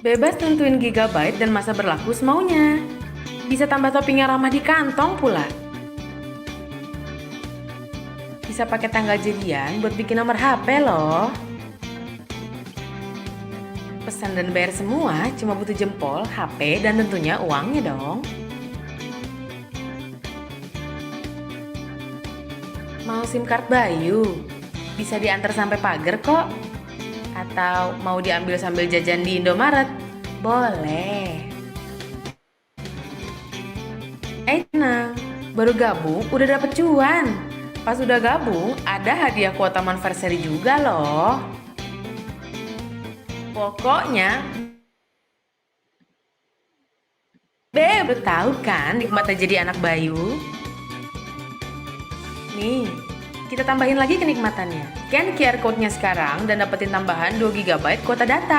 Bebas tentuin gigabyte dan masa berlaku semaunya. Bisa tambah topping yang ramah di kantong pula. Bisa pakai tanggal jadian buat bikin nomor HP loh. Pesan dan bayar semua cuma butuh jempol, HP, dan tentunya uangnya dong. Mau SIM card Bayu? Bisa diantar sampai pagar kok. Atau mau diambil sambil jajan di Indomaret? Boleh. Tenang, baru gabung udah dapet cuan. Pas udah gabung, ada hadiah kuota anniversary juga loh. Pokoknya, udah tahu kan nikmatnya jadi anak Bayu? Nih, kita tambahin lagi kenikmatannya. Scan QR code-nya sekarang dan dapetin tambahan 2 GB kuota data.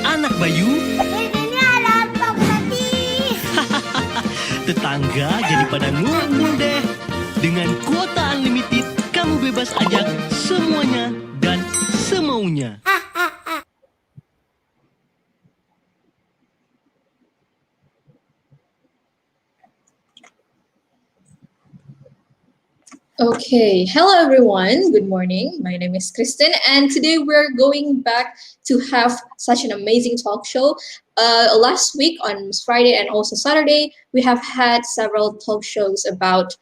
Anak Bayu, Ini ada properti. tetangga jadi pada ngumpul deh. Dengan kuota unlimited, kamu bebas ajak semuanya dan semaunya. Okay, hello everyone. Good morning. My name is Kristen, and today we're going back to have such an amazing talk show. Last week on Friday and also Saturday, we have had several talk shows about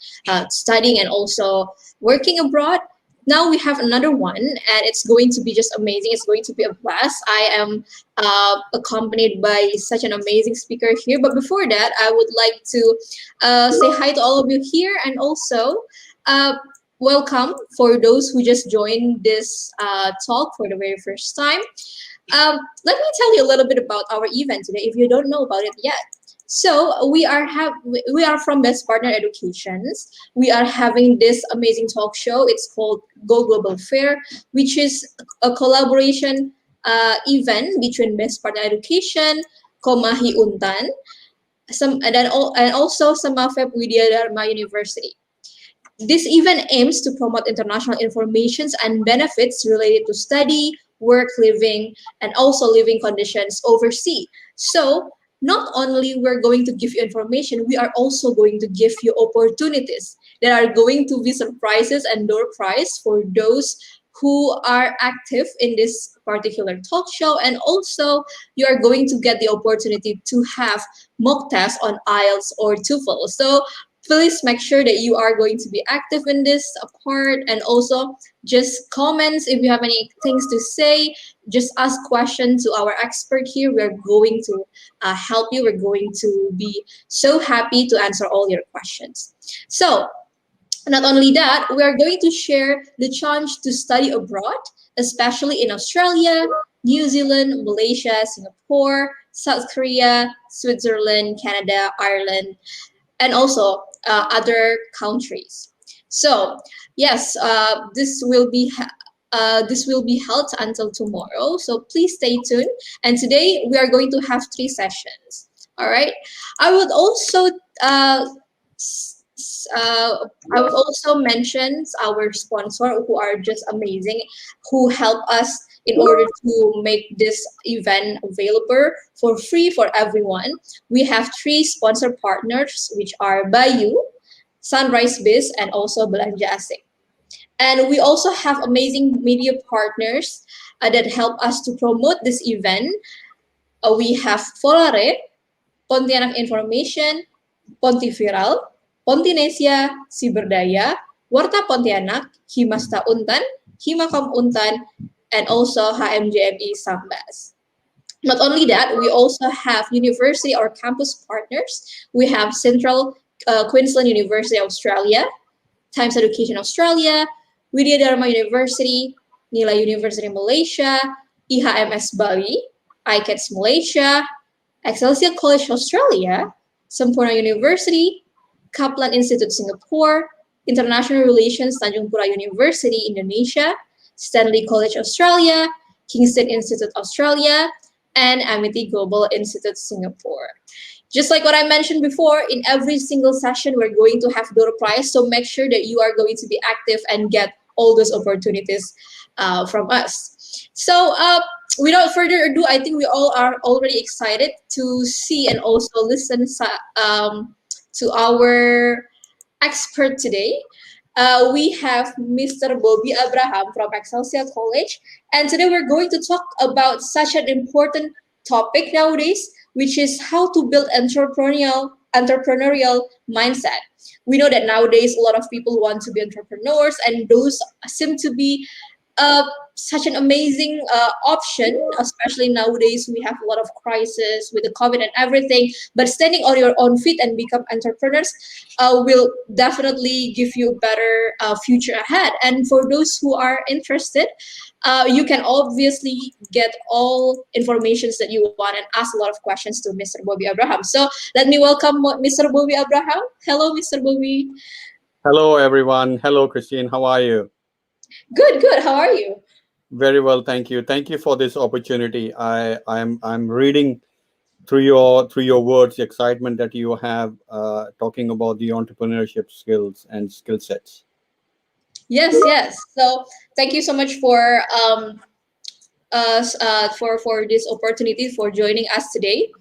studying and also working abroad. Now we have another one, and it's going to be just amazing. It's going to be a blast. I am accompanied by such an amazing speaker here. But before that, I would like to say hi to all of you here, and also welcome for those who just joined this talk for the very first time. Let me tell you a little bit about our event today if you don't know about it yet. So we are from Best Partner Educations. We are having this amazing talk show. It's called Go Global Fair, which is a collaboration event between Best Partner Education, KOMAHI Untan, and also Samafeb Widya Dhrama University. This event aims to promote international informations and benefits related to study, work, living, and also living conditions overseas. So not only we're going to give you information, we are also going to give you opportunities that are going to be surprises and door prize for those who are active in this particular talk show. And also you are going to get the opportunity to have mock tests on IELTS or TOEFL. So Please make sure that you are going to be active in this part, and also just comments if you have any things to say. Just ask questions to our expert here. We're going to help you. We're going to be so happy to answer all your questions. So not only that, we are going to share the chance to study abroad, especially in Australia, New Zealand, Malaysia, Singapore, South Korea, Switzerland, Canada, Ireland, and also other countries. So yes, this will be held until tomorrow. So please stay tuned. And today we are going to have 3 sessions. All right. I would also I would also mention our sponsor who are just amazing, who help us in order to make this event available for free for everyone. We have 3 sponsor partners, which are Bayu, Sunrise Biz, and also Belanja Asing. And we also have amazing media partners that help us to promote this event. We have Volare, Pontianak Information, Pontiviral, Pontinesia, Siberdaya, Warta Pontianak, Himasta Untan, Himakom Untan, and also HMJME Sambas. Not only that, we also have university or campus partners. We have Central Queensland University Australia, Times Education Australia, Widya Dharma University, Nila University Malaysia, IHMS Bali, ICATS Malaysia, Excelsia College Australia, Sempurna University, Kaplan Institute Singapore, International Relations Tanjung Pura University Indonesia, Stanley College Australia, Kingston Institute Australia, and Amity Global Institute Singapore. Just like what I mentioned before, in every single session, we're going to have door prize. So make sure that you are going to be active and get all those opportunities from us. So without further ado, I think we all are already excited to see and also listen to our expert today. We have Mr. Bobby Abraham from Excelsia College, and today we're going to talk about such an important topic nowadays, which is how to build entrepreneurial mindset. We know that nowadays a lot of people want to be entrepreneurs, and those seem to be such an amazing option, especially nowadays we have a lot of crisis with the COVID and everything. But standing on your own feet and become entrepreneurs will definitely give you a better future ahead. And for those who are interested, you can obviously get all informations that you want and ask a lot of questions to Mr. Bobby Abraham. So let me welcome Mr. Bobby Abraham. Hello, Mr. Bobby. Hello, everyone. Hello, Christine. How are you? Good, good. How are you? Very well, thank you. Thank you for this opportunity. I'm reading through your words the excitement that you have talking about the entrepreneurship skills and skill sets. Yes, yes. So thank you so much for for this opportunity for joining us today.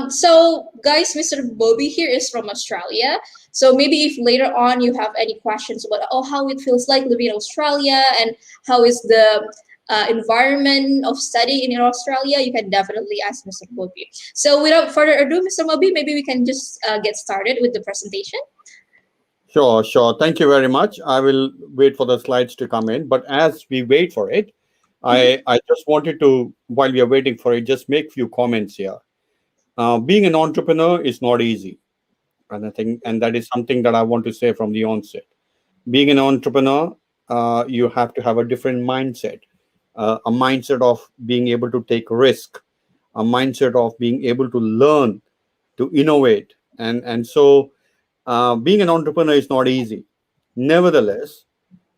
So guys, Mr. Bobby here is from Australia. So maybe if later on you have any questions about how it feels like living in Australia and how is the environment of studying in Australia, you can definitely ask Mr. Bobby. So without further ado, Mr. Bobby, maybe we can just get started with the presentation. Sure. Thank you very much. I will wait for the slides to come in. But as we wait for it, I just wanted to, while we are waiting for it, just make few comments here. Being an entrepreneur is not easy. And I think, and that is something that I want to say from the onset. Being an entrepreneur, you have to have a different mindset, a mindset of being able to take risk, a mindset of being able to learn, to innovate. And so being an entrepreneur is not easy. Nevertheless,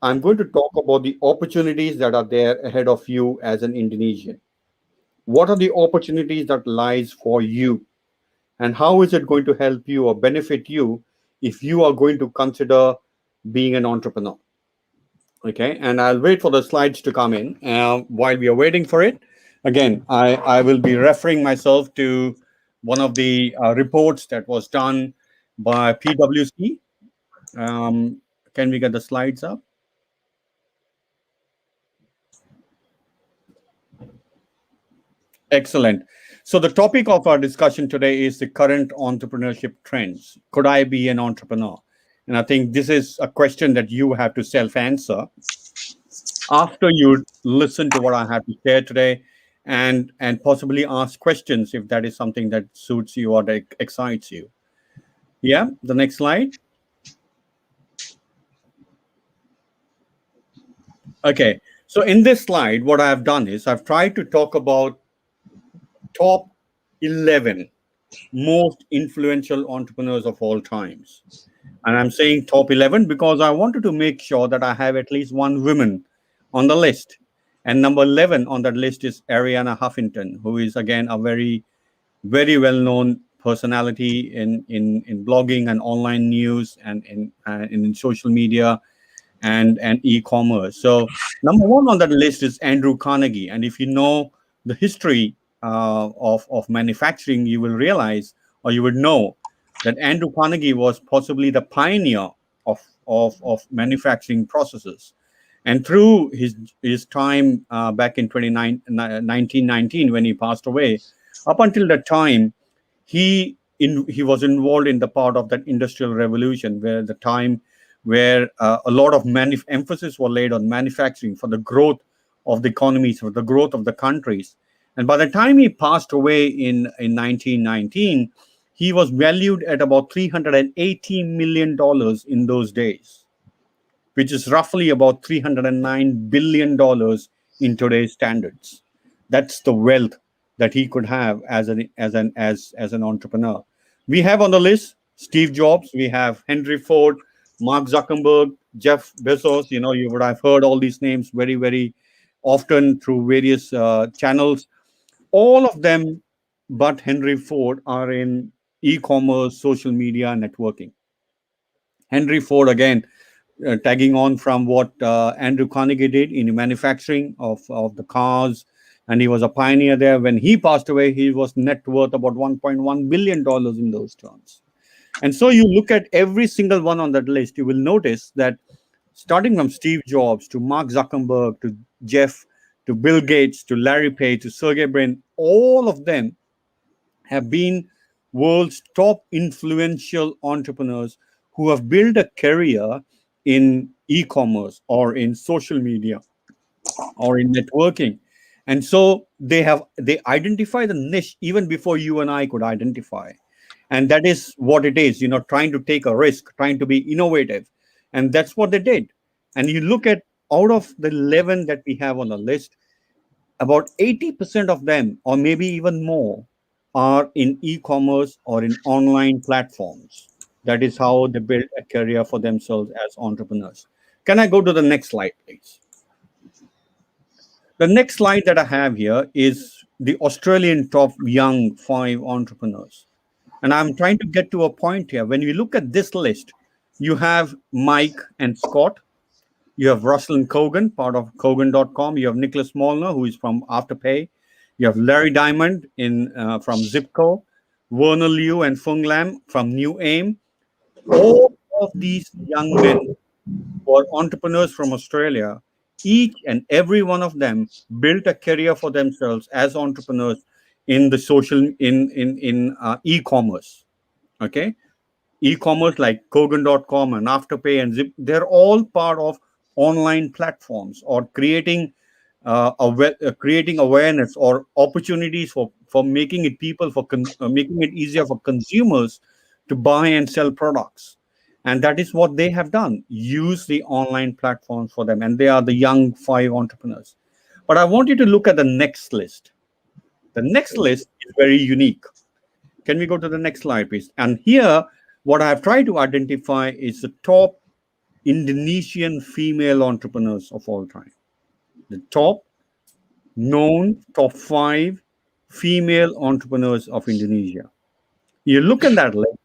I'm going to talk about the opportunities that are there ahead of you as an Indonesian. What are the opportunities that lies for you? And how is it going to help you or benefit you if you are going to consider being an entrepreneur? Okay, and I'll wait for the slides to come in. While we are waiting for it, again, I will be referring myself to one of the reports that was done by PwC. Can we get the slides up? Excellent. So the topic of our discussion today is the current entrepreneurship trends. Could I be an entrepreneur? And I think this is a question that you have to self-answer after you listen to what I have to share today, and possibly ask questions if that is something that suits you or that excites you. Yeah, the next slide. Okay. So in this slide, what I have done is I've tried to talk about top 11 most influential entrepreneurs of all times. And I'm saying top 11 because I wanted to make sure that I have at least one woman on the list. And number 11 on that list is Ariana Huffington, who is, again, a very, very well known personality in blogging and online news and in social media and e-commerce. So number one on that list is Andrew Carnegie. And if you know the history of manufacturing, you will realize, or you would know, that Andrew Carnegie was possibly the pioneer of manufacturing processes. And through his time back in 1919, when he passed away, up until that time, he was involved in the part of that industrial revolution, where the time where a lot of emphasis was laid on manufacturing for the growth of the economies, for the growth of the countries. And by the time he passed away in 1919, he was valued at about $380 million in those days, which is roughly about $309 billion in today's standards. That's the wealth that he could have as an entrepreneur. We have on the list Steve Jobs, we have Henry Ford, Mark Zuckerberg, Jeff Bezos. You would have heard all these names very, very often through various channels. All of them but Henry Ford are in e-commerce, social media, networking. Henry Ford, again, tagging on from what Andrew Carnegie did in manufacturing of the cars, and he was a pioneer there. When he passed away, he was net worth about $1.1 billion in those terms. And so you look at every single one on that list, you will notice that starting from Steve Jobs to Mark Zuckerberg to Jeff to Bill Gates to Larry Page to Sergey Brin, all of them have been world's top influential entrepreneurs who have built a career in e-commerce or in social media or in networking. And so they identify the niche even before you and I could identify. And that is what it is, trying to take a risk, trying to be innovative. And that's what they did. And you look at, out of the 11 that we have on the list, about 80% of them, or maybe even more, are in e-commerce or in online platforms. That is how they build a career for themselves as entrepreneurs. Can I go to the next slide, please? The next slide that I have here is the Australian top young 5 entrepreneurs. And I'm trying to get to a point here. When you look at this list, you have Mike and Scott. You have Russell and Kogan, part of Kogan.com. You have Nicholas Molnar, who is from Afterpay. You have Larry Diamond from Zipco. Werner Liu and Fung Lam from New Aim. All of these young men who are entrepreneurs from Australia, each and every one of them built a career for themselves as entrepreneurs in the in e-commerce. Okay, e-commerce like Kogan.com and Afterpay and Zip, they're all part of online platforms or creating creating awareness or opportunities for making it making it easier for consumers to buy and sell products. And that is what they have done. Use the online platforms for them. And they are the young 5 entrepreneurs. But I want you to look at the next list. The next list is very unique. Can we go to the next slide, please? And here, what I have tried to identify is the top Indonesian female entrepreneurs of all time. The top 5 female entrepreneurs of Indonesia. You look at that list.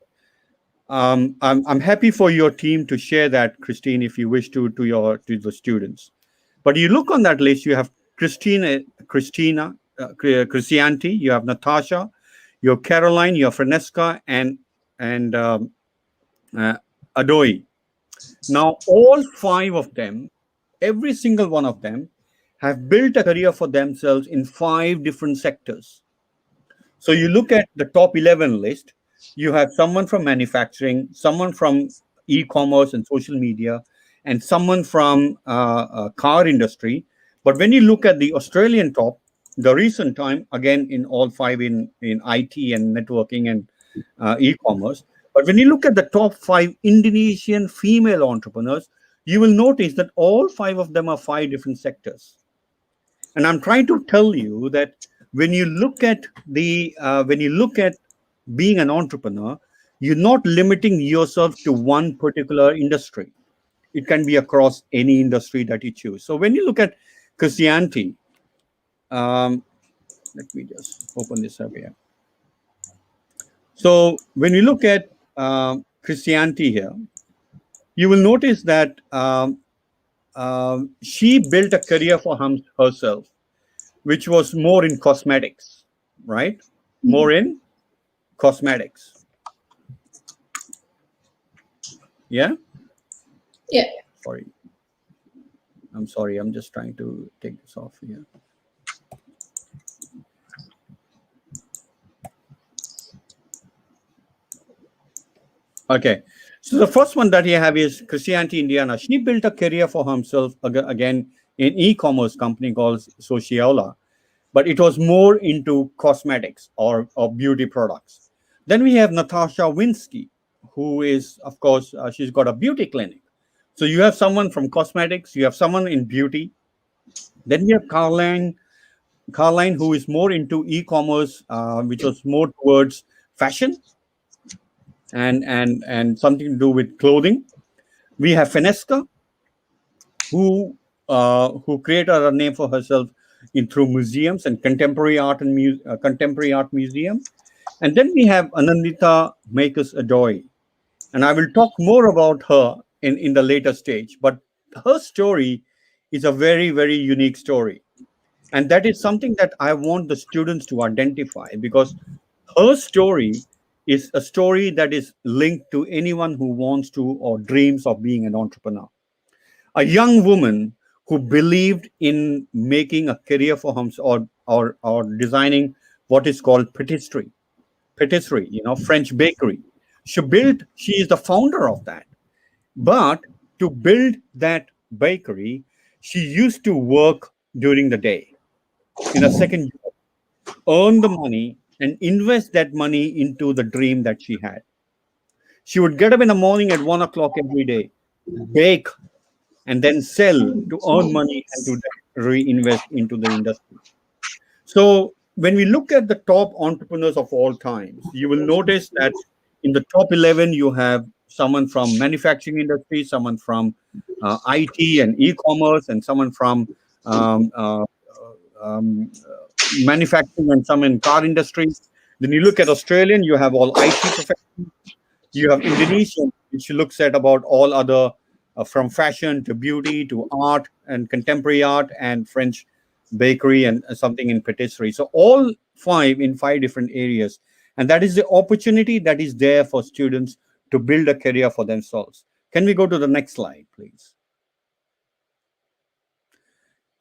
I'm happy for your team to share that, Christine, if you wish to the students. But you look on that list, you have Christianti, you have Natasha, you have Caroline, you have Franesca, and Adoi. Now, all 5 of them, every single one of them, have built a career for themselves in 5 different sectors. So you look at the top 11 list, you have someone from manufacturing, someone from e-commerce and social media, and someone from car industry. But when you look at the Australian top, the recent time, again, in all 5 in IT and networking and e-commerce. But when you look at the top 5 Indonesian female entrepreneurs, you will notice that all 5 of them are 5 different sectors. And I'm trying to tell you that when you look at being an entrepreneur, you're not limiting yourself to one particular industry. It can be across any industry that you choose. So when you look at Christianity, let me just open this up here. So when you look at Christianity here, you will notice that she built a career for herself, which was more in cosmetics, right? More in cosmetics. Yeah? Yeah. Sorry. I'm sorry. I'm just trying to take this off here. Okay. So the first one that you have is Christianity Indiana. She built a career for herself, again, in e-commerce company called Sociola, but it was more into cosmetics or beauty products. Then we have Natasha Winsky, who is, of course, she's got a beauty clinic. So you have someone from cosmetics, you have someone in beauty. Then we have Caroline, who is more into e-commerce, which was more towards fashion and something to do with clothing. We have Finesca, who created a name for herself through museums and contemporary art and contemporary art museum. And then we have Anandita Makers Adoy, and I will talk more about her in the later stage. But her story is a very, very unique story, and that is something that I want the students to identify, because her story is a story that is linked to anyone who wants to or dreams of being an entrepreneur. A young woman who believed in making a career for himself, or designing what is called patisserie, French bakery. She is the founder of that. But to build that bakery, she used to work during the day in a second job, earn the money and invest that money into the dream that she had. She would get up in the morning at 1 o'clock every day, bake, and then sell to earn money and to reinvest into the industry. So when we look at the top entrepreneurs of all times, you will notice that in the top 11, you have someone from manufacturing industry, someone from IT and e-commerce, and someone from um, uh, um, manufacturing, and some in car industry. Then you look at Australian, you have all IT professionals. You have Indonesian, which looks at about all other from fashion to beauty to art and contemporary art, and French bakery and something in patisserie. So all 5 in 5 different areas. And that is the opportunity that is there for students to build a career for themselves. Can we go to the next slide, please?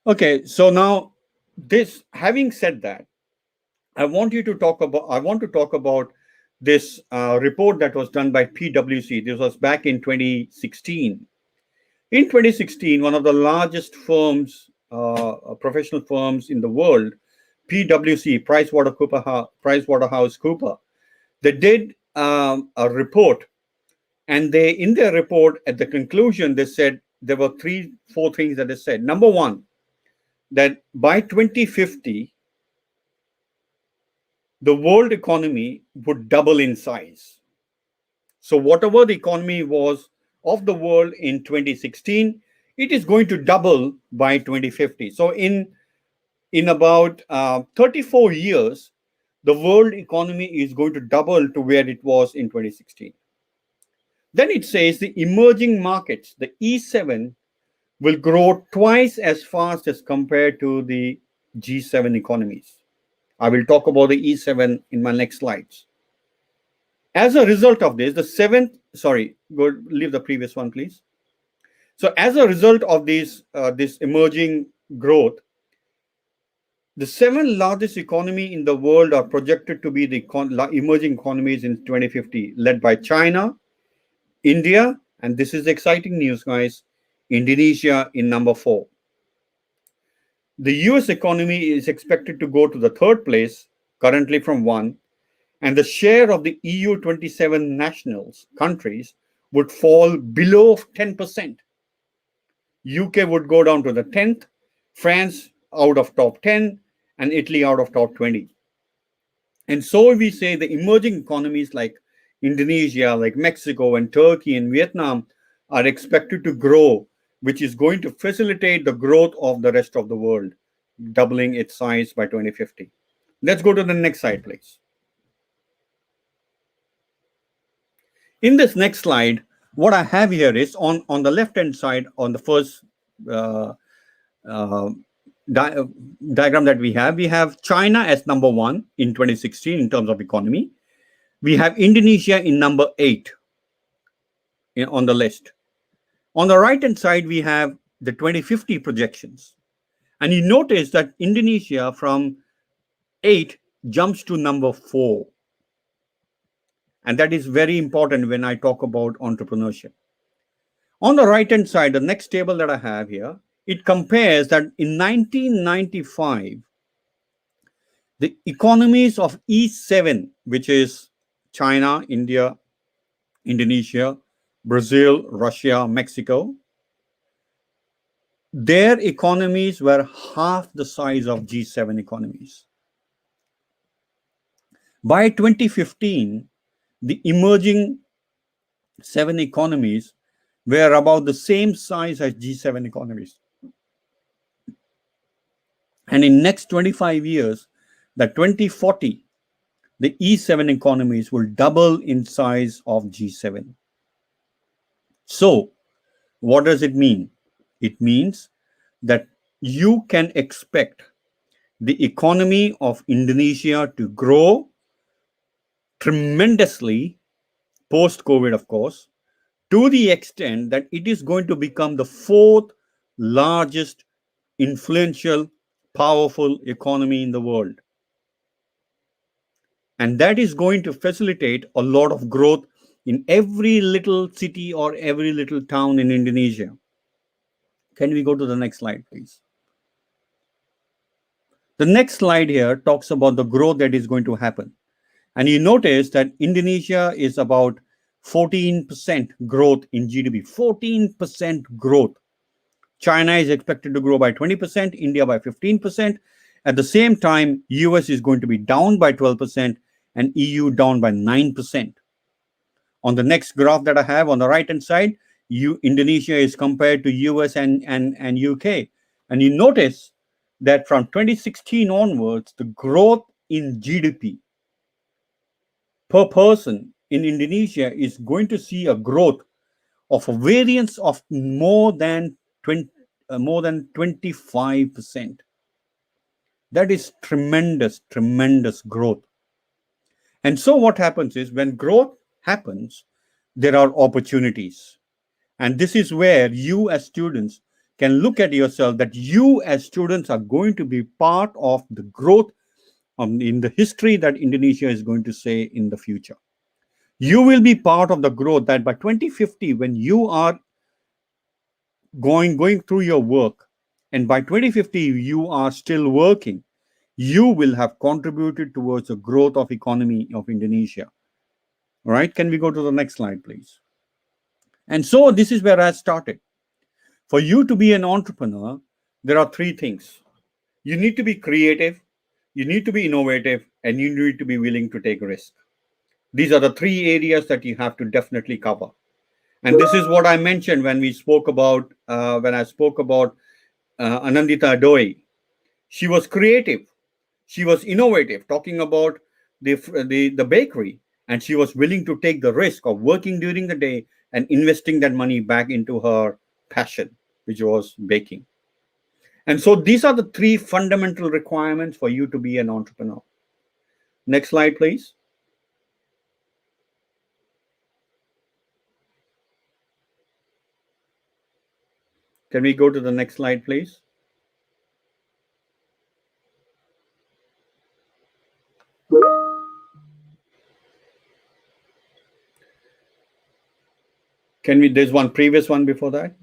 Okay, so now having said that, I want to talk about this report that was done by PwC. This was back in 2016. In 2016, one of the largest firms, professional firms in the world, PwC, PricewaterhouseCoopers, they did a report, and in their report, at the conclusion, they said there were 4 things that they said. Number one, that by 2050, the world economy would double in size. So whatever the economy was of the world in 2016, it is going to double by 2050. So in about 34 years, the world economy is going to double to where it was in 2016. Then it says the emerging markets, the E7, will grow twice as fast as compared to the G7 economies. I will talk about the E7 in my next slides. As a result of this, leave the previous one, please. So as a result of this emerging growth, The seven largest economy in the world are projected to be the emerging economies in 2050, led by China, India, and this is exciting news, guys, Indonesia in number 4. The US economy is expected to go to the third place, currently from 1, and the share of the EU 27 nationals countries would fall below 10%. UK would go down to the 10th, France out of top 10, and Italy out of top 20. And so we say the emerging economies like Indonesia, like Mexico and Turkey and Vietnam are expected to grow, which is going to facilitate the growth of the rest of the world, doubling its size by 2050. Let's go to the next slide, please. In this next slide, what I have here is on the left-hand side, on the first diagram that we have China as number 1 in 2016 in terms of economy. We have Indonesia in number 8 on the list. On the right-hand side, we have the 2050 projections. And you notice that Indonesia from 8 jumps to number 4. And that is very important when I talk about entrepreneurship. On the right-hand side, the next table that I have here, it compares that in 1995, the economies of E7, which is China, India, Indonesia, Brazil, Russia, Mexico, their economies were half the size of G7 economies. By 2015, the emerging 7 economies were about the same size as G7 economies. And in next 25 years, by 2040, the E7 economies will double in size of G7. So, what does it mean? It means that you can expect the economy of Indonesia to grow tremendously post-COVID, of course, to the extent that it is going to become the 4th largest influential, powerful economy in the world. And that is going to facilitate a lot of growth in every little city or every little town in Indonesia. Can we go to the next slide, please? The next slide here talks about the growth that is going to happen. And you notice that Indonesia is about 14% growth in GDP, 14% growth. China is expected to grow by 20%, India by 15%. At the same time, US is going to be down by 12% and EU down by 9%. On the next graph that I have on the right-hand side, Indonesia is compared to US and UK. And you notice that from 2016 onwards, the growth in GDP per person in Indonesia is going to see a growth of a variance of more than 25%. That is tremendous, tremendous growth. And so what happens is when growth happens, there are opportunities. And this is where you as students can look at yourself that you as students are going to be part of the growth in the history that Indonesia is going to say in the future. You will be part of the growth that by 2050, when you are going through your work, and by 2050 you are still working, you will have contributed towards the growth of economy of Indonesia. All right, can we go to the next slide, please? And so this is where I started. For you to be an entrepreneur, there are 3 things. You need to be creative, you need to be innovative, and you need to be willing to take risk. These are the 3 areas that you have to definitely cover. And this is what I mentioned when I spoke about Anandita Doi. She was creative, she was innovative, talking about the bakery, and she was willing to take the risk of working during the day and investing that money back into her passion, which was baking. And so these are the 3 fundamental requirements for you to be an entrepreneur. Next slide, please. Can we go to the next slide, please? There's one previous one before that.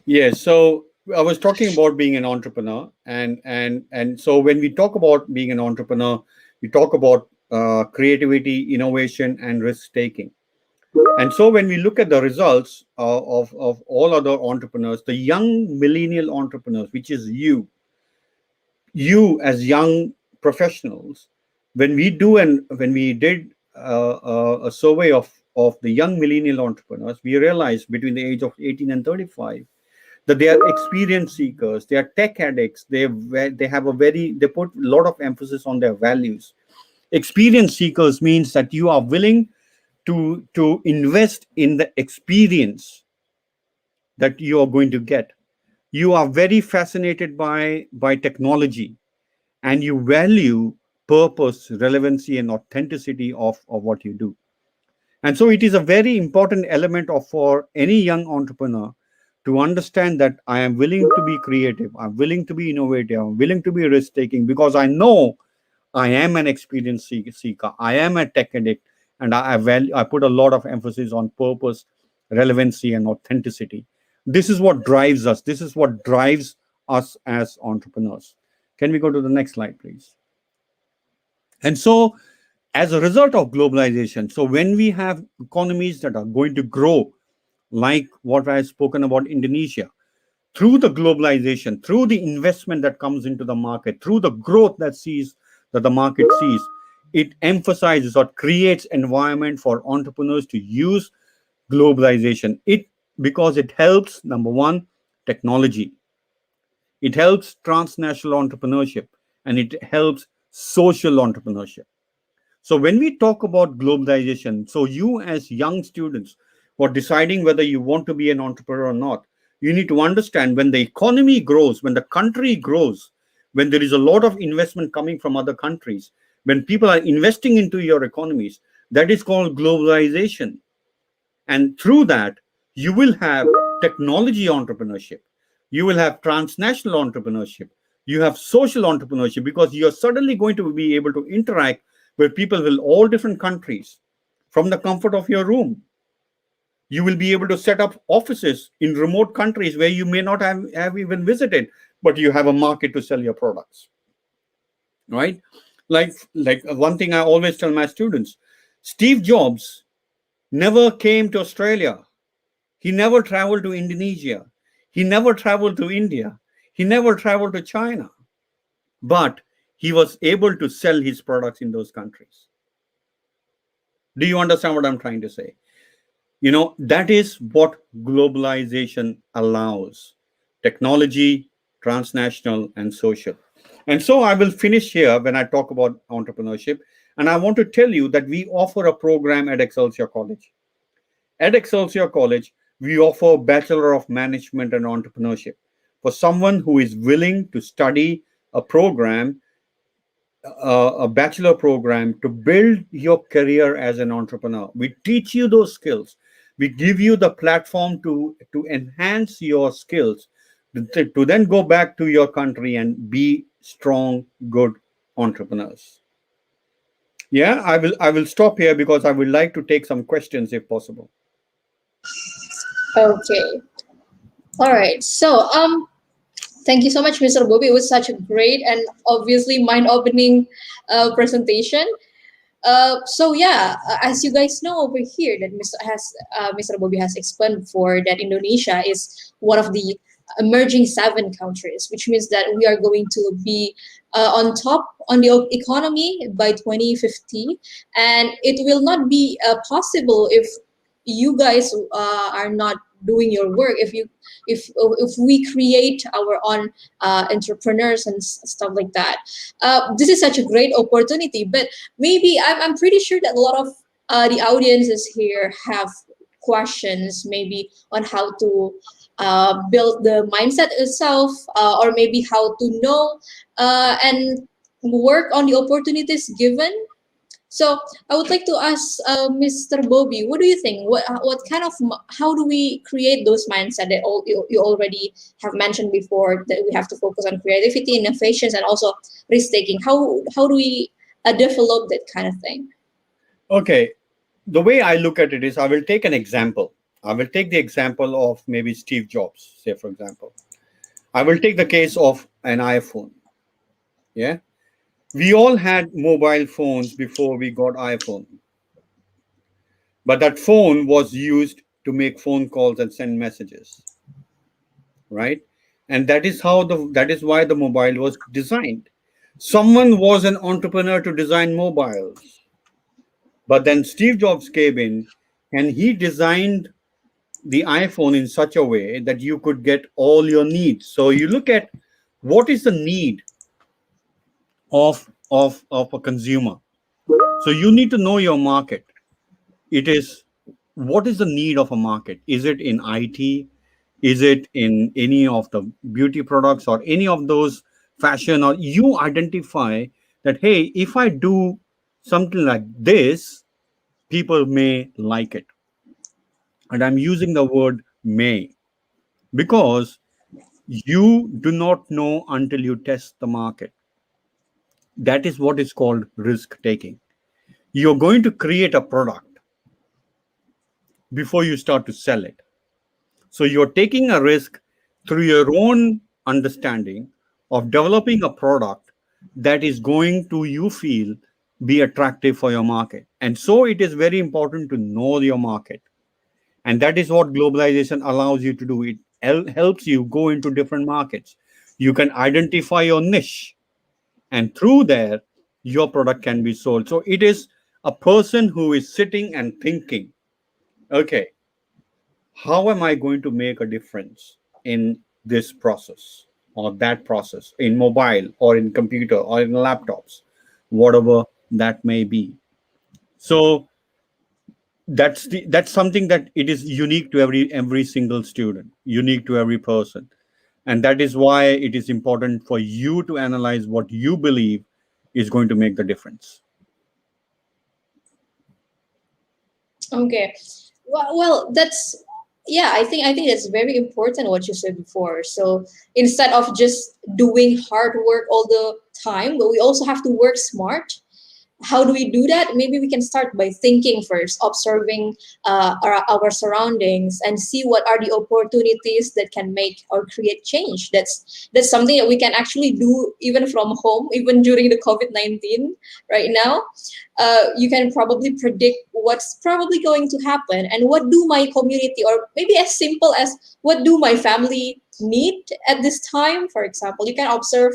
Yes. So I was talking about being an entrepreneur, and so when we talk about being an entrepreneur, we talk about creativity, innovation, and risk taking. And so when we look at the results of all other entrepreneurs, the young millennial entrepreneurs, which is you as young professionals, when we did a survey of the young millennial entrepreneurs, we realized between the age of 18 and 35 that they are experience seekers, they are tech addicts, they put a lot of emphasis on their values. Experience seekers means that you are willing to invest in the experience that you are going to get. You are very fascinated by technology, and you value purpose, relevancy, and authenticity of what you do. And so it is a very important element of for any young entrepreneur to understand that I am willing to be creative, I'm willing to be innovative, I'm willing to be risk taking, because I know I am an experience seeker, I am a tech addict, and I put a lot of emphasis on purpose, relevancy, and authenticity. This is what drives us. This is what drives us as entrepreneurs. Can we go to the next slide, please? And so, as a result of globalization, so when we have economies that are going to grow, like what I've spoken about Indonesia, through the globalization, through the investment that comes into the market, through the growth that the market sees, it emphasizes or creates environment for entrepreneurs to use globalization. Because it helps, number one, technology. It helps transnational entrepreneurship, and it helps social entrepreneurship. So when we talk about globalization, so you as young students who are deciding whether you want to be an entrepreneur or not, you need to understand when the economy grows, when the country grows, when there is a lot of investment coming from other countries, when people are investing into your economies, that is called globalization. And through that, you will have technology entrepreneurship, you will have transnational entrepreneurship, you have social entrepreneurship, because you're suddenly going to be able to interact with people in all different countries from the comfort of your room. You will be able to set up offices in remote countries where you may not have even visited, but you have a market to sell your products. Right? Like one thing I always tell my students, Steve Jobs never came to Australia. He never traveled to Indonesia. He never traveled to India. He never traveled to China. But he was able to sell his products in those countries. Do you understand what I'm trying to say? That is what globalization allows: technology, transnational, and social. And so I will finish here when I talk about entrepreneurship. And I want to tell you that we offer a program at Excelsia College. At Excelsia College, we offer Bachelor of Management and Entrepreneurship for someone who is willing to study a program, a bachelor program, to build your career as an entrepreneur. We teach you those skills. We give you the platform to enhance your skills, to then go back to your country and be strong, good entrepreneurs. Yeah, I will stop here because I would like to take some questions if possible. Okay. All right. So, thank you so much, Mr. Bobby. It was such a great and obviously mind-opening presentation. So yeah, as you guys know over here, that Mr. Bobby has explained before that Indonesia is one of the emerging seven countries, which means that we are going to be on top on the economy by 2050, and it will not be possible if you guys are not doing your work. If we create our own entrepreneurs and stuff like that, this is such a great opportunity. But maybe I'm pretty sure that a lot of the audiences here have questions maybe on how to build the mindset itself, or maybe how to know and work on the opportunities given. So I would like to ask Mr. Bobby, what do you think? What kind of how do we create those mindset that you already have mentioned before, that we have to focus on creativity, innovations, and also risk taking? How do we develop that kind of thing? Okay, the way I look at it is, I will take an example. I will take the example of maybe Steve Jobs, say for example. I will take the case of an iPhone. Yeah, we all had mobile phones before we got iPhone, but that phone was used to make phone calls and send messages, right? And that is why the mobile was designed. Someone was an entrepreneur to design mobiles, but then Steve Jobs came in and he designed the iPhone in such a way that you could get all your needs. So you look at what is the need of a consumer. So you need to know your market. It is, what is the need of a market? Is it in IT? Is it in any of the beauty products or any of those fashion? Or you identify that, hey, if I do something like this, people may like it. And I'm using the word may because you do not know until you test the market. That is what is called risk taking. You're going to create a product before you start to sell it. So you're taking a risk through your own understanding of developing a product that is going to, you feel, be attractive for your market. And so it is very important to know your market. And that is what globalization allows you to do. It helps you go into different markets. You can identify your niche, and through there, your product can be sold. So it is a person who is sitting and thinking, okay, how am I going to make a difference in this process or that process, in mobile or in computer or in laptops, whatever that may be. So that's something that it is unique to every single student, unique to every person. And that is why it is important for you to analyze what you believe is going to make the difference. Okay. Well, that's yeah. I think that's very important what you said before. So instead of just doing hard work all the time, but we also have to work smart. How do we do that? Maybe we can start by thinking first, observing our surroundings, and see what are the opportunities that can make or create change. That's something that we can actually do even from home, even during the COVID-19 right now. You can probably predict what's probably going to happen, and what do my community, or maybe as simple as what do my family need at this time. For example, you can observe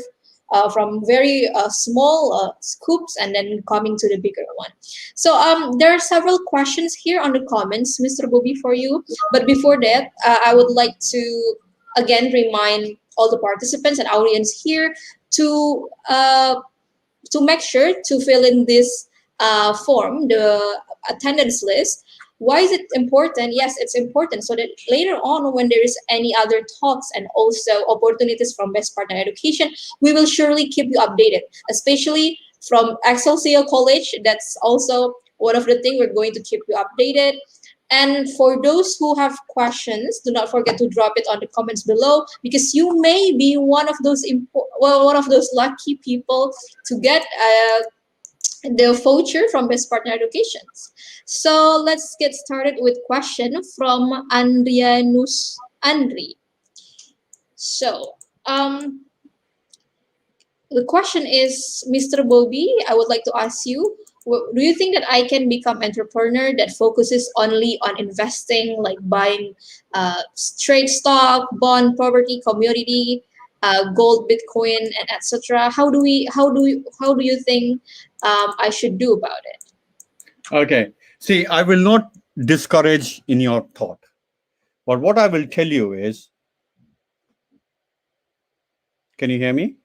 from very small scoops and then coming to the bigger one. So there are several questions here on the comments, Mr. Bobby, for you. But before that, I would like to again remind all the participants and audience here to make sure to fill in this form, the attendance list. Why is it important? Yes, it's important so that later on, when there is any other talks and also opportunities from Best Partner Education, we will surely keep you updated, especially from Excelsia College. That's also one of the things we're going to keep you updated. And for those who have questions, do not forget to drop it on the comments below, because you may be one of those one of those lucky people to get the voucher from Best Partner Educations. So let's get started with question from Andrianus Andri. So the question is, Mr. Bobby, I would like to ask you, do you think that I can become entrepreneur that focuses only on investing, like buying trade stock, bond, property, commodity, gold, Bitcoin, and etc.? How do you think I should do about it? Okay. See, I will not discourage in your thought, but what I will tell you is, can you hear me?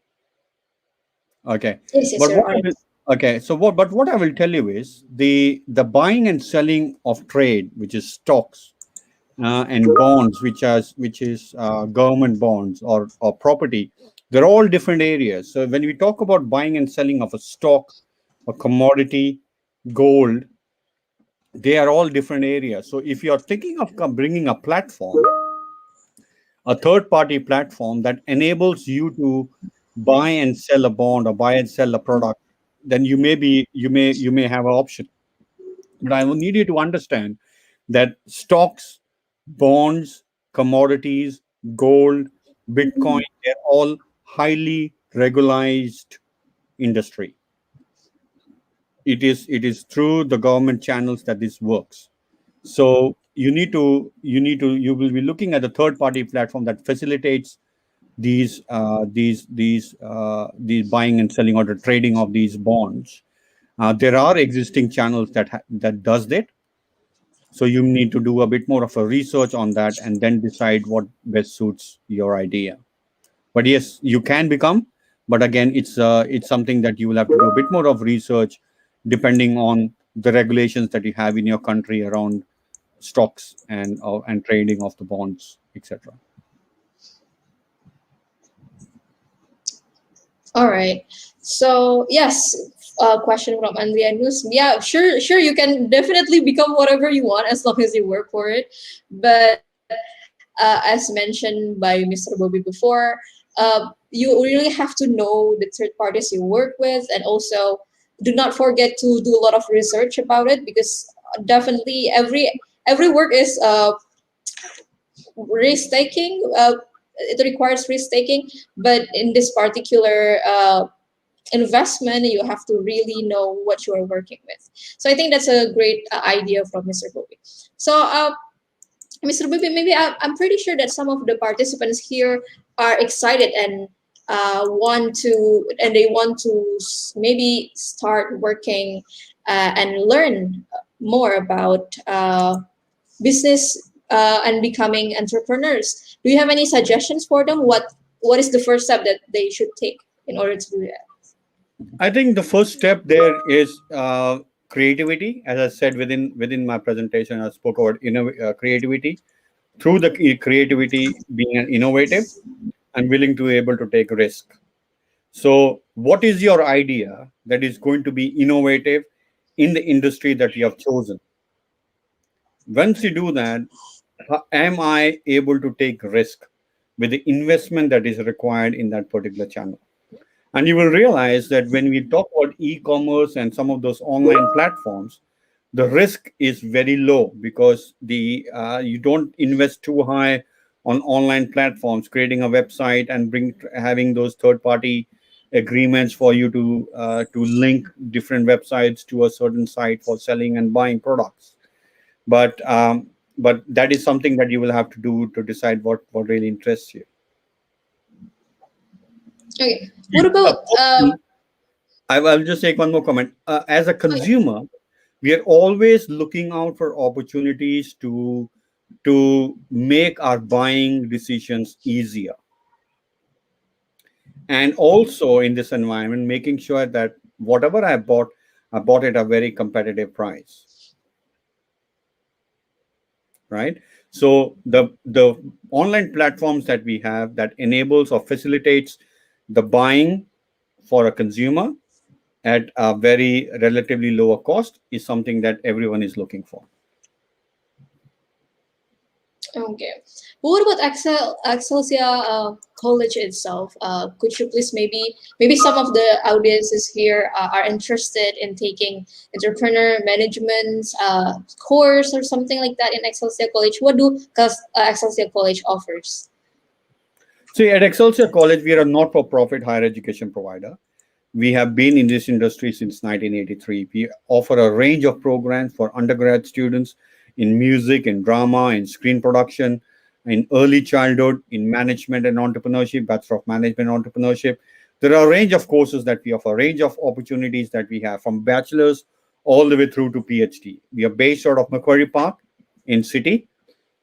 Okay. Yes, yes, But Your what I Honor. will, okay. So but what I will tell you is the buying and selling of trade, which is stocks and bonds, which is government bonds or property, they're all different areas. So when we talk about buying and selling of a stock, a commodity, gold, they are all different areas. So if you're thinking of bringing a platform, a third party platform that enables you to buy and sell a bond or buy and sell a product, then you may have an option. But I will need you to understand that stocks, bonds, commodities, gold, Bitcoin, they're all highly regularized industry. It is through the government channels that this works. So you will be looking at a third party platform that facilitates these buying and selling or the trading of these bonds. There are existing channels that does that. So you need to do a bit more of a research on that and then decide what best suits your idea. But yes, you can become. But again, it's something that you will have to do a bit more of research, depending on the regulations that you have in your country around stocks and trading of the bonds, etc. All right. So yes, question from Andrianus. Yeah, sure. You can definitely become whatever you want as long as you work for it. But as mentioned by Mr. Bobby before, you really have to know the third parties you work with, and also do not forget to do a lot of research about it, because definitely every work is risk taking. It requires risk taking, but in this particular investment, you have to really know what you are working with. So I think that's a great idea from Mr. Bobby. So Mr. Bobby, maybe I'm pretty sure that some of the participants here are excited and they want to maybe start working and learn more about business and becoming entrepreneurs. Do you have any suggestions for them? What is the first step that they should take in order to do that? I think the first step there is creativity. As I said within my presentation, I spoke about creativity. Through the creativity, being an innovative and willing to able to take risk. So, what is your idea that is going to be innovative in the industry that you have chosen? Once you do that, am I able to take risk with the investment that is required in that particular channel? And you will realize that when we talk about e-commerce and some of those online platforms, the risk is very low because the you don't invest too high on online platforms, creating a website and having those third-party agreements for you to link different websites to a certain site for selling and buying products. But but that is something that you will have to do to decide what really interests you. Okay. What about I'll just take one more comment. As a consumer, we are always looking out for opportunities to make our buying decisions easier, and also in this environment, making sure that whatever I bought at a very competitive price. Right. So the online platforms that we have that enables or facilitates the buying for a consumer at a very relatively lower cost is something that everyone is looking for. Okay. What about Excelsia College itself? Could you please maybe some of the audiences here are interested in taking entrepreneur management course or something like that in Excelsia College? What do Excelsia College offers? See, at Excelsia College, we are a not-for-profit higher education provider. We have been in this industry since 1983. We offer a range of programs for undergrad students in music, in drama, in screen production, in early childhood, in management and entrepreneurship, Bachelor of Management and Entrepreneurship. There are a range of courses that we offer, a range of opportunities that we have from bachelor's all the way through to PhD. We are based out of Macquarie Park in Sydney.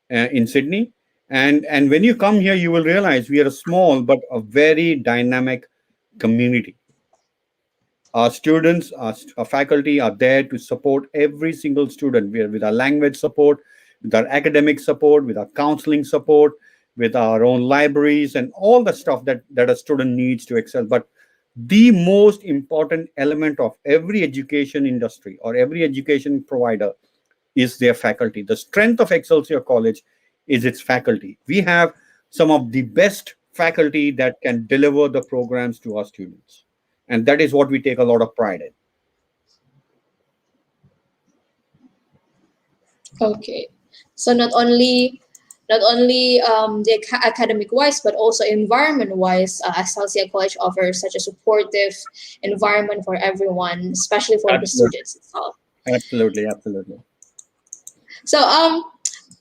And when you come here, you will realize we are a small but a very dynamic community. Our students, our faculty are there to support every single student. We are with our language support, with our academic support, with our counseling support, with our own libraries, and all the stuff that a student needs to excel. But the most important element of every education industry or every education provider is their faculty. The strength of Excelsior College is its faculty. We have some of the best faculty that can deliver the programs to our students. And that is what we take a lot of pride in. Okay. So not only the academic wise, but also environment wise, Excelsia College offers such a supportive environment for everyone, especially for the Absolutely. students itself. Absolutely. Absolutely. So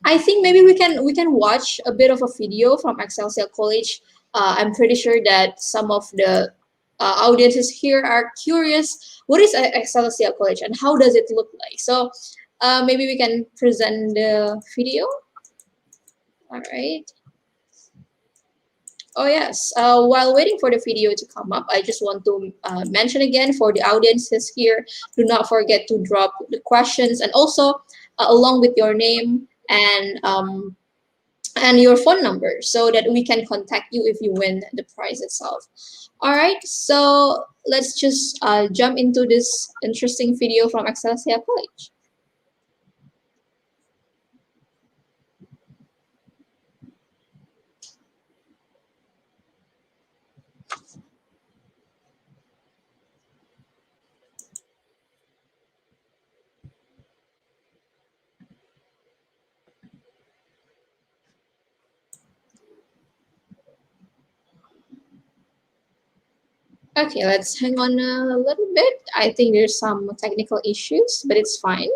I think maybe we can watch a bit of a video from Excelsia College. I'm pretty sure that some of the audiences here are curious. What is Excelsia College and how does it look like? So maybe we can present the video. All right. Oh yes. While waiting for the video to come up, I just want to mention again for the audiences here, do not forget to drop the questions and also along with your name and your phone number so that we can contact you if you win the prize itself. All right. So let's just jump into this interesting video from Excelsia College. Okay, let's hang on a little bit. I think there's some technical issues, but it's fine.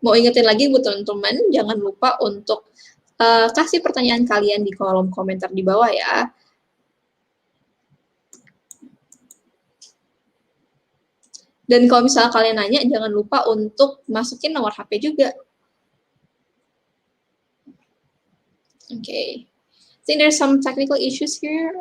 Mau ingetin lagi buat teman-teman, jangan lupa untuk kasih pertanyaan kalian di kolom komentar di bawah ya. Dan kalau misalnya kalian nanya, jangan lupa untuk masukin nomor HP juga. Okay. I think there's some technical issues here.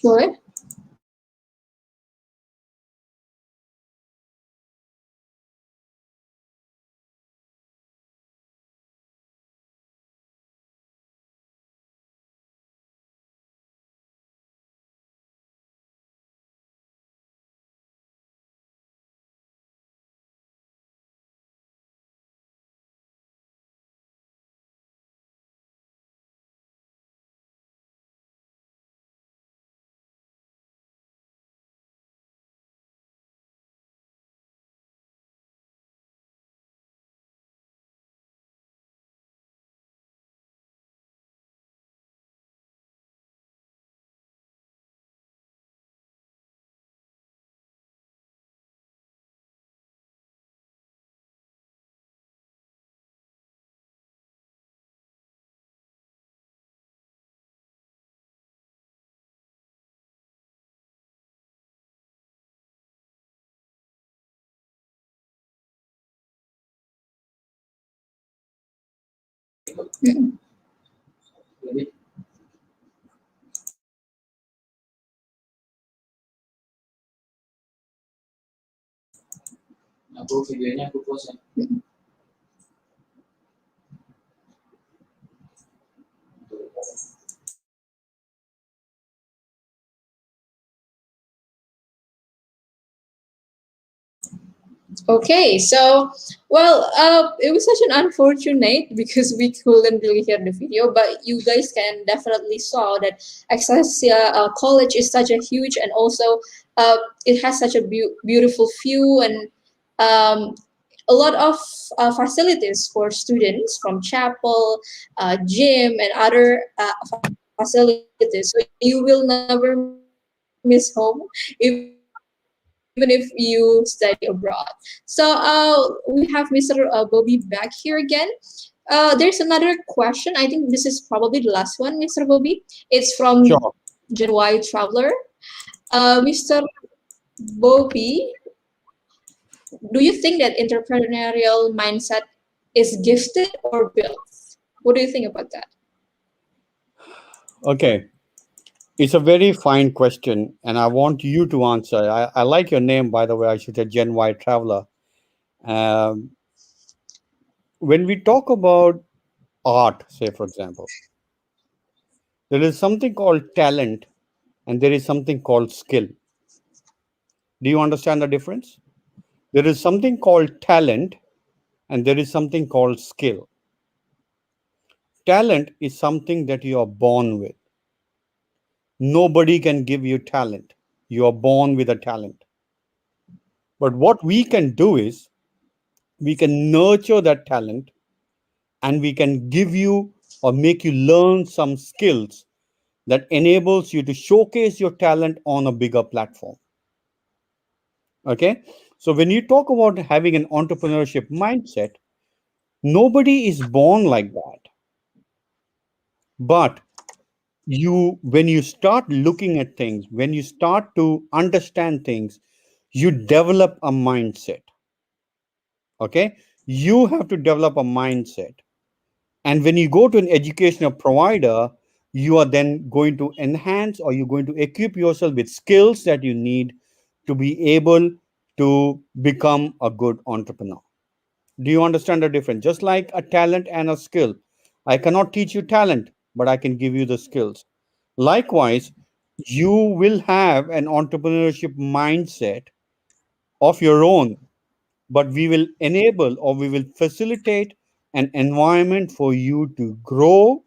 Go ahead. Mm. Okay, so it was such an unfortunate because we couldn't really hear the video, but you guys can definitely saw that Excelsia College is such a huge, and also it has such a beautiful view and um, a lot of facilities for students from chapel, gym, and other facilities. So you will never miss home, even if you study abroad. So we have Mr. Bobby back here again. There's another question. I think this is probably the last one, Mr. Bobby. It's from Gen Y Sure. Traveler. Mr. Bobby, do you think that entrepreneurial mindset is gifted or built? What do you think about that? Okay. It's a very fine question, and I want you to answer. I like your name, by the way. I should say Gen Y Traveler. Um, when we talk about art, say, for example, there is something called talent and there is something called skill. Do you understand the difference? There is something called talent and there is something called skill. Talent is something that you are born with. Nobody can give you talent. You are born with a talent. But what we can do is we can nurture that talent and we can give you or make you learn some skills that enables you to showcase your talent on a bigger platform. Okay. So when you talk about having an entrepreneurship mindset, nobody is born like that. But when you start looking at things, when you start to understand things, you develop a mindset. Okay. You have to develop a mindset. And when you go to an educational provider, you are then going to enhance or you're going to equip yourself with skills that you need to be able to become a good entrepreneur. Do you understand the difference? Just like a talent and a skill. I cannot teach you talent, but I can give you the skills. Likewise, you will have an entrepreneurship mindset of your own, but we will enable or we will facilitate an environment for you to grow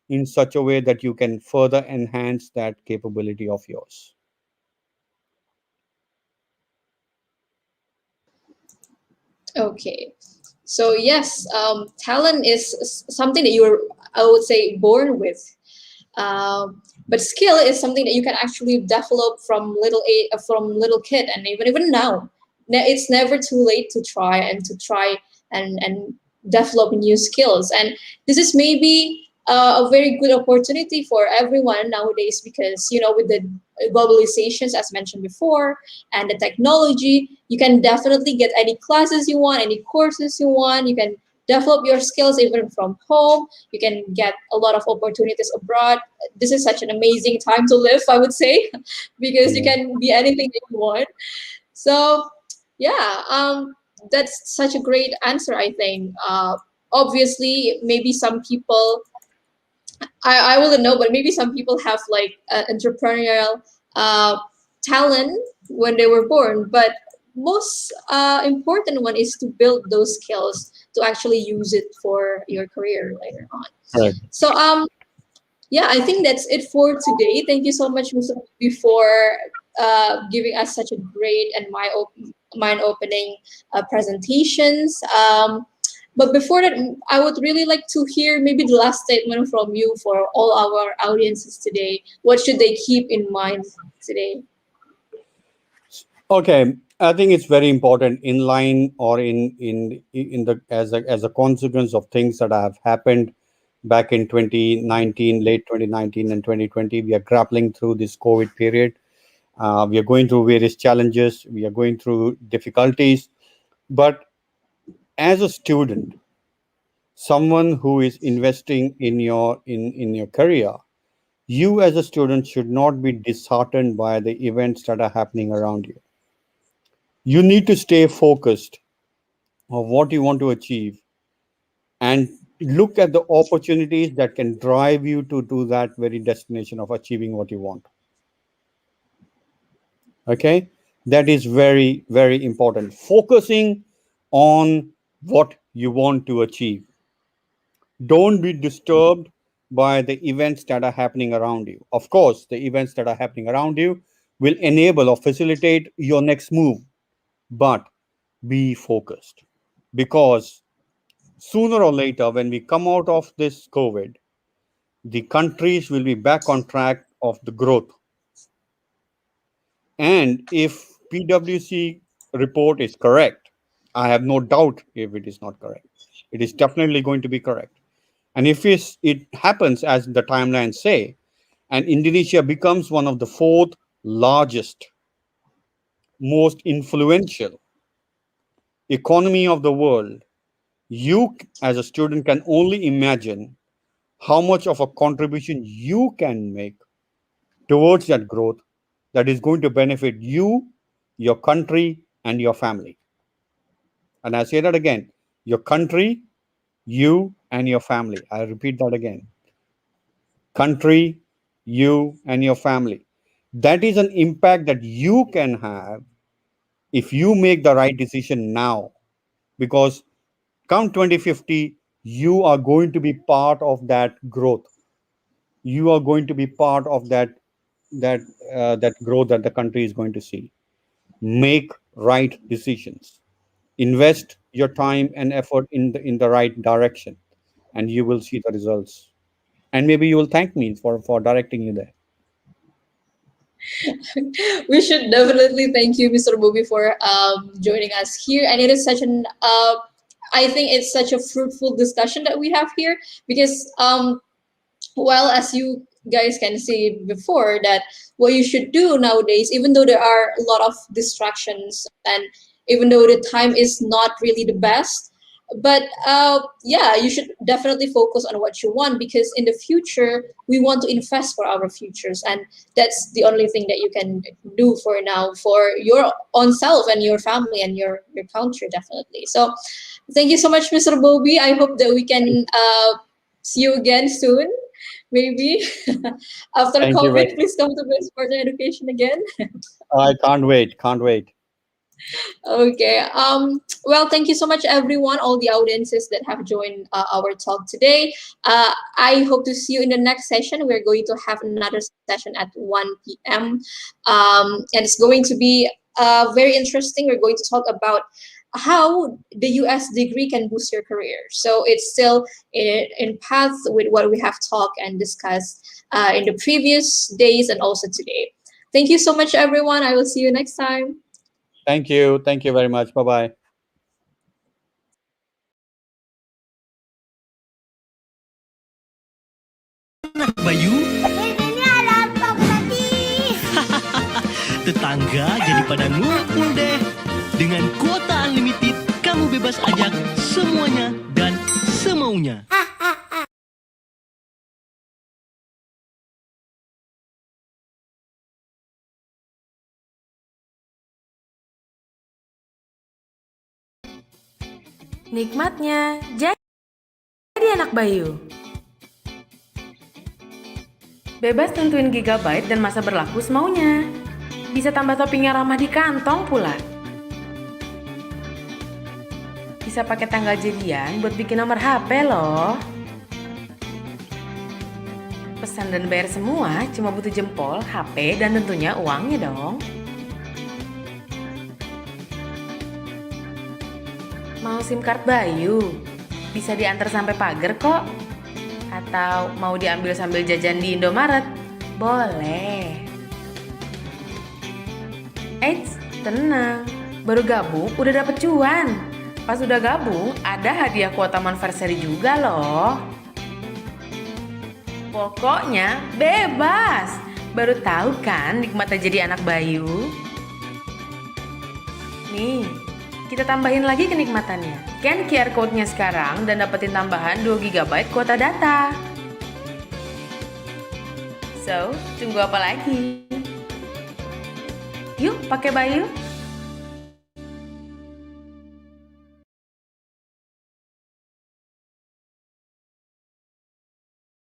in such a way that you can further enhance that capability of yours. Okay. So yes, talent is something that you're, I would say, born with. But skill is something that you can actually develop from from little kid, and even now, it's never too late to try and develop new skills. And this is maybe a very good opportunity for everyone nowadays because with the globalizations, as mentioned before, and the technology, you can definitely get any classes you want, any courses you want. You can develop your skills even from home. You can get a lot of opportunities abroad. This is such an amazing time to live, I would say, because you can be anything that you want. So yeah, that's such a great answer, I think. Obviously, maybe some people, I wouldn't know, but maybe some people have like entrepreneurial uh, talent when they were born. But most important one is to build those skills to actually use it for your career later on. Right. So yeah, I think that's it for today. Thank you so much, Mr. Bobby, for giving us such a great and mind-opening presentations. But before that, I would really like to hear maybe the last statement from you for all our audiences today. What should they keep in mind today? Okay, I think it's very important in line or in the as a consequence of things that have happened back in 2019, late 2019 and 2020. We are grappling through this COVID period. We are going through various challenges. We are going through difficulties. But as a student, someone who is investing in your career, you as a student should not be disheartened by the events that are happening around you. You need to stay focused on what you want to achieve and look at the opportunities that can drive you to that very destination of achieving what you want. Okay, that is very, very important. Focusing on what you want to achieve. Don't be disturbed by the events that are happening around you. Of course, the events that are happening around you will enable or facilitate your next move, but be focused, because sooner or later, when we come out of this COVID, the countries will be back on track of the growth. And if PwC report is correct, I have no doubt if it is not correct. It is definitely going to be correct. And if it happens as the timelines say, and Indonesia becomes one of the fourth largest, most influential economy of the world, you as a student can only imagine how much of a contribution you can make towards that growth that is going to benefit you, your country, and your family. And I say that again, your country, you, and your family. I repeat that again. Country, you, and your family. That is an impact that you can have if you make the right decision now. Because come 2050, you are going to be part of that growth. You are going to be part of that growth that the country is going to see. Make right decisions. Invest your time and effort in the right direction, and you will see the results. And maybe you will thank me for directing you there. We should definitely thank you, Mr. Bobby, for joining us here. And it is such an, I think it's such a fruitful discussion that we have here because, well, as you guys can see before, that what you should do nowadays, even though there are a lot of distractions and even though the time is not really the best, but yeah, you should definitely focus on what you want, because in the future we want to invest for our futures, and that's the only thing that you can do for now for your own self and your family and your country, definitely. So thank you so much, Mr. Bobby. I hope that we can see you again soon, maybe after Thank you COVID. very Please come to Best Partner Education again. I can't wait. Can't wait. Okay. Well, thank you so much, everyone, all the audiences that have joined our talk today. I hope to see you in the next session. We're going to have another session at 1 p.m. And it's going to be very interesting. We're going to talk about how the US degree can boost your career. So it's still in path with what we have talked and discussed in the previous days and also today. Thank you so much, everyone. I will see you next time. Thank you. Thank you very much. Bye-bye. Anak Bayu, Ini ada apa tadi? tetangga jadi pada ngumpul deh. Dengan kuota unlimited, kamu bebas ajak semuanya dan semaunya. Nikmatnya jadi anak Bayu. Bebas tentuin gigabyte dan masa berlaku semaunya. Bisa tambah topping yang ramah di kantong pula. Bisa pakai tanggal jadian buat bikin nomor HP loh. Pesan dan bayar semua cuma butuh jempol, HP, dan tentunya uangnya dong. Mau SIM card Bayu? Bisa diantar sampai pagar kok. Atau mau diambil sambil jajan di Indomaret? Boleh. Eits, tenang. Baru gabung udah dapet cuan. Pas udah gabung, ada hadiah kuota monversary juga loh. Pokoknya bebas. Baru tahu kan nikmatnya jadi anak Bayu? Nih, kita tambahin lagi kenikmatannya. Scan QR code-nya sekarang dan dapetin tambahan 2 GB kuota data. So, tunggu apa lagi? Yuk, pakai Bayu.